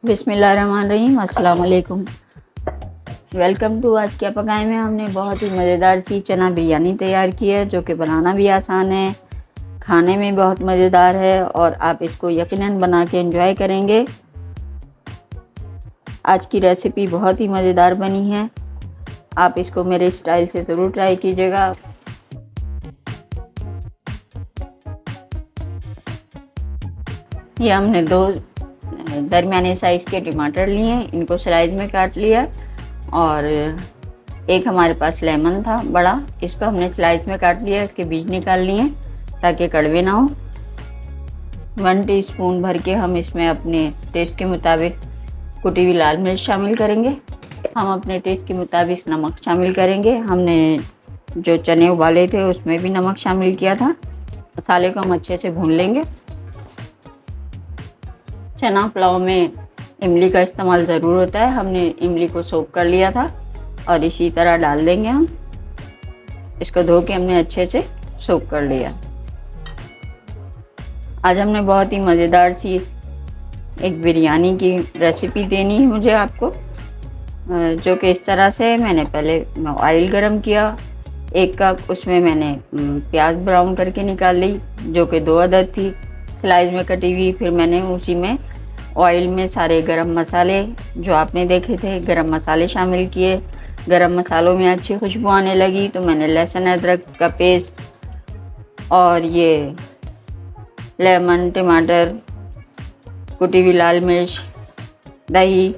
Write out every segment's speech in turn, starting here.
बिस्मिल्लाहिर्रहमानिर्रहीम, अस्सलाम वालेकुम। वेलकम टू आज क्या पकाए में। हमने बहुत ही मज़ेदार सी चना बिरयानी तैयार की है, जो कि बनाना भी आसान है, खाने में बहुत मज़ेदार है और आप इसको यकीनन बना के एंजॉय करेंगे। आज की रेसिपी बहुत ही मज़ेदार बनी है, आप इसको मेरे स्टाइल से ज़रूर ट्राई कीजिएगा। ये हमने 2 दरमियाने साइज़ के टमाटर लिए हैं, इनको स्लाइस में काट लिया और एक हमारे पास लेमन था बड़ा, इसको हमने स्लाइस में काट लिया, इसके बीज निकाल लिए ताकि कड़वे ना हो। 1 टीस्पून भर के हम इसमें अपने टेस्ट के मुताबिक कुटी हुई लाल मिर्च शामिल करेंगे। हम अपने टेस्ट के मुताबिक नमक शामिल करेंगे। हमने जो चने उबाले थे उसमें भी नमक शामिल किया था। मसाले को हम अच्छे से भून लेंगे। चना पुलाव में इमली का इस्तेमाल ज़रूर होता है, हमने इमली को सोक कर लिया था और इसी तरह डाल देंगे हम। इसको धो के हमने अच्छे से सोक कर लिया। आज हमने बहुत ही मज़ेदार सी एक बिरयानी की रेसिपी देनी है मुझे आपको, जो कि इस तरह से मैंने पहले ऑयल गरम किया 1 कप, उसमें मैंने प्याज ब्राउन करके निकाल ली, जो कि 2 अदद थी स्लाइस में कटी हुई। फिर मैंने उसी में ऑयल में सारे गरम मसाले जो आपने देखे थे गरम मसाले शामिल किए। गरम मसालों में अच्छी खुशबू आने लगी तो मैंने लहसुन अदरक का पेस्ट और ये लेमन, टमाटर, कुटी हुई लाल मिर्च, दही,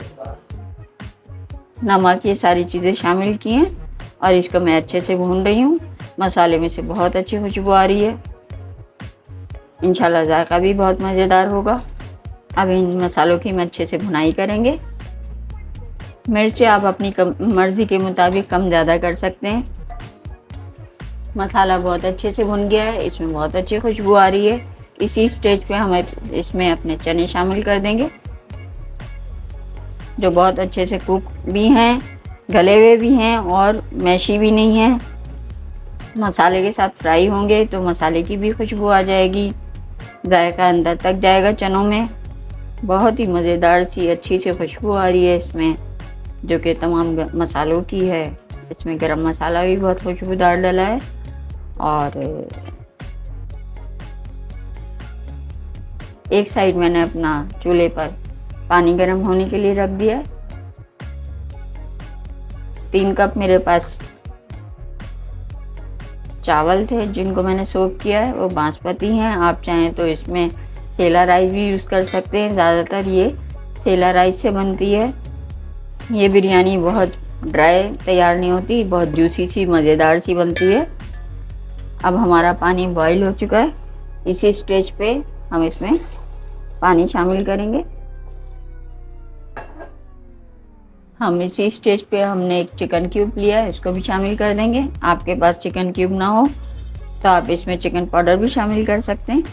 नमक, ये सारी चीज़ें शामिल की हैं और इसको मैं अच्छे से भून रही हूँ। मसाले में से बहुत अच्छी खुशबू आ रही है, इंशाल्लाह जायका भी बहुत मज़ेदार होगा। अब इन मसालों की हम अच्छे से भुनाई करेंगे। मिर्च आप अपनी मर्ज़ी के मुताबिक कम ज़्यादा कर सकते हैं। मसाला बहुत अच्छे से भुन गया है, इसमें बहुत अच्छी खुशबू आ रही है। इसी स्टेज पे हम इसमें अपने चने शामिल कर देंगे, जो बहुत अच्छे से कुक भी हैं, गले हुए भी हैं और मैशी भी नहीं है। मसाले के साथ फ्राई होंगे तो मसाले की भी खुशबू आ जाएगी, जायका अंदर तक जाएगा चनों में। बहुत ही मज़ेदार सी अच्छी सी खुशबू आ रही है इसमें, जो कि तमाम मसालों की है। इसमें गरम मसाला भी बहुत खुशबूदार डला है और एक साइड मैंने अपना चूल्हे पर पानी गर्म होने के लिए रख दिया। 3 कप मेरे पास चावल थे जिनको मैंने सोक किया है, वो बासमती हैं। आप चाहें तो इसमें सेला राइस भी यूज़ कर सकते हैं, ज़्यादातर ये सेला राइस से बनती है। ये बिरयानी बहुत ड्राई तैयार नहीं होती, बहुत जूसी सी मज़ेदार सी बनती है। अब हमारा पानी बॉईल हो चुका है, इसी स्टेज पे हम इसमें पानी शामिल करेंगे। हम इसी स्टेज पे हमने एक चिकन क्यूब लिया है, इसको भी शामिल कर देंगे। आपके पास चिकन क्यूब ना हो तो आप इसमें चिकन पाउडर भी शामिल कर सकते हैं।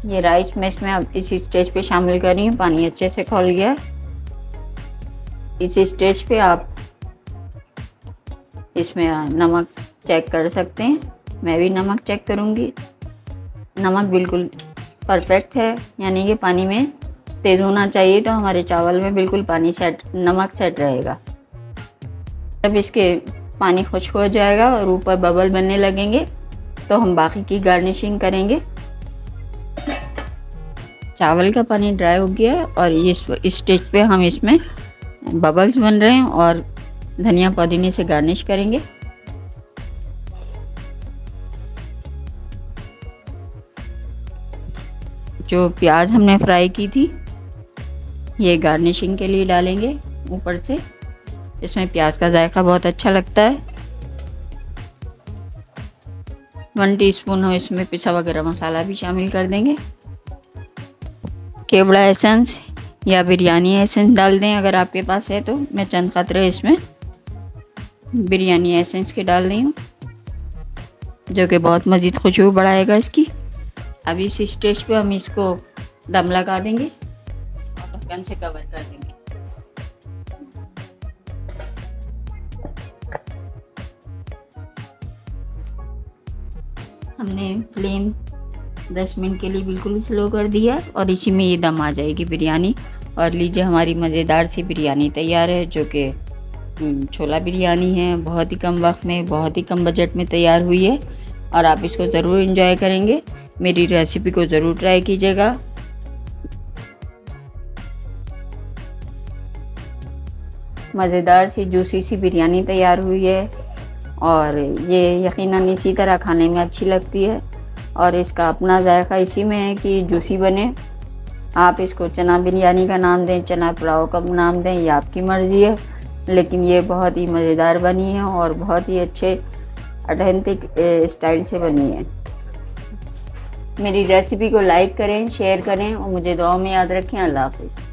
ये राइस मैं इसमें अब इसी स्टेज पे शामिल कर रही हूँ। पानी अच्छे से खौल गया है। इसी स्टेज पे आप इसमें नमक चेक कर सकते हैं, मैं भी नमक चेक करूँगी। नमक बिल्कुल परफेक्ट है, यानी कि पानी में तेज़ होना चाहिए तो हमारे चावल में बिल्कुल नमक सेट रहेगा। जब इसके पानी खुश्क हो जाएगा और ऊपर बबल बनने लगेंगे तो हम बाकी की गार्निशिंग करेंगे। चावल का पानी ड्राई हो गया है और इस स्टेज पे हम इसमें बबल्स बन रहे हैं और धनिया पुदीने से गार्निश करेंगे। जो प्याज हमने फ्राई की थी ये गार्निशिंग के लिए डालेंगे ऊपर से, इसमें प्याज का जायका बहुत अच्छा लगता है। 1 टीस्पून हम इसमें पिसा हुआ गरम मसाला भी शामिल कर देंगे। केवड़ा एसेंस या बिरयानी एसेंस डाल दें अगर आपके पास है तो। मैं चंद कतरे इसमें बिरयानी एसेंस के डाल रही हूँ, जो कि बहुत मज़ीद खुशबू बढ़ाएगा इसकी। अब इस स्टेज पे हम इसको दम लगा देंगे और ढक्कन से कवर कर देंगे। हमने फ्लेम 10 मिनट के लिए बिल्कुल स्लो कर दिया और इसी में ये दम आ जाएगी बिरयानी और लीजिए हमारी मज़ेदार सी बिरयानी तैयार है, जो कि छोला बिरयानी है। बहुत ही कम वक्त में, बहुत ही कम बजट में तैयार हुई है और आप इसको ज़रूर एंजॉय करेंगे। मेरी रेसिपी को ज़रूर ट्राई कीजिएगा। मज़ेदार सी जूसी सी बिरयानी तैयार हुई है और ये यकीनन इसी तरह खाने में अच्छी लगती है और इसका अपना जायका इसी में है कि जूसी बने। आप इसको चना बिरयानी का नाम दें, चना पुलाव का नाम दें, ये आपकी मर्ज़ी है, लेकिन ये बहुत ही मज़ेदार बनी है और बहुत ही अच्छे ऑथेंटिक स्टाइल से बनी है। मेरी रेसिपी को लाइक करें, शेयर करें और मुझे दुआ में याद रखें। अल्लाह हाफ़िज़।